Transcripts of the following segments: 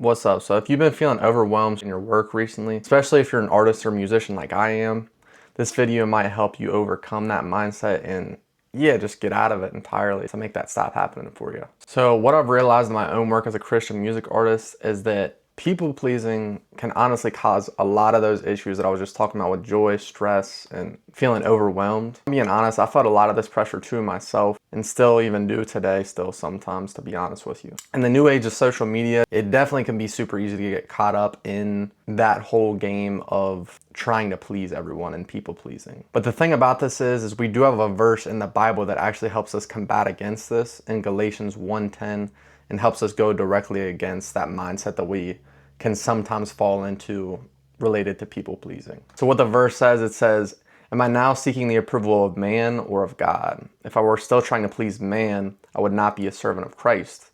What's up? So if you've been feeling overwhelmed in your work recently, especially if you're an artist or musician like I am, this video might help you overcome that mindset and yeah, just get out of it entirely to make that stop happening for you. So what I've realized in my own work as a Christian music artist is that people pleasing can honestly cause a lot of those issues that I was just talking about with joy, stress, and feeling overwhelmed. Being honest, I felt a lot of this pressure too myself and still even do today still sometimes, to be honest with you. In the new age of social media, it definitely can be super easy to get caught up in that whole game of trying to please everyone and people pleasing. But the thing about this is we do have a verse in the Bible that actually helps us combat against this in Galatians 1:10 and helps us go directly against that mindset that we can sometimes fall into related to people pleasing. So what the verse says, it says, "Am I now seeking the approval of man or of God? If I were still trying to please man, I would not be a servant of Christ."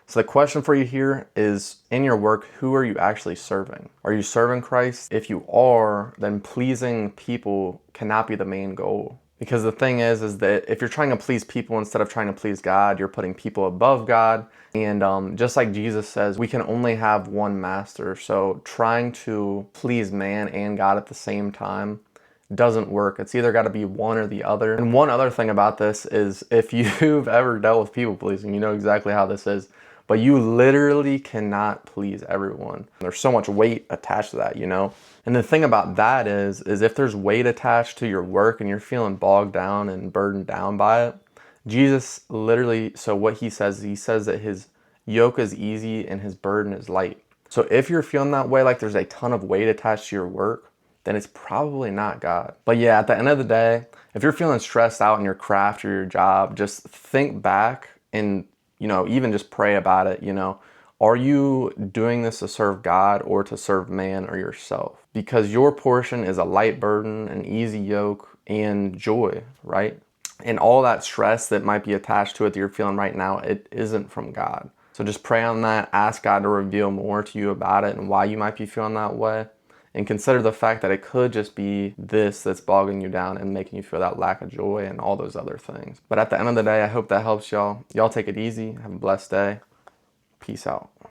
So the question for you here is, in your work, who are you actually serving? Are you serving Christ? If you are, then pleasing people cannot be the main goal. Because the thing is that if you're trying to please people instead of trying to please God, you're putting people above God. And just like Jesus says, we can only have one master. So trying to please man and God at the same time doesn't work. It's either got to be one or the other. And one other thing about this is if you've ever dealt with people pleasing, you know exactly how this is. But you literally cannot please everyone. There's so much weight attached to that, you know? And the thing about that is if there's weight attached to your work and you're feeling bogged down and burdened down by it, Jesus literally, so what he says that his yoke is easy and his burden is light. So if you're feeling that way, like there's a ton of weight attached to your work, then it's probably not God. But yeah, at the end of the day, if you're feeling stressed out in your craft or your job, just think back and even just pray about it, Are you doing this to serve God or to serve man or yourself? Because your portion is a light burden, an easy yoke, and joy, right? And all that stress that might be attached to it that you're feeling right now, it isn't from God. So just pray on that, ask God to reveal more to you about it and why you might be feeling that way. And consider the fact that it could just be this that's bogging you down and making you feel that lack of joy and all those other things. But at the end of the day, I hope that helps y'all. Y'all take it easy. Have a blessed day. Peace out.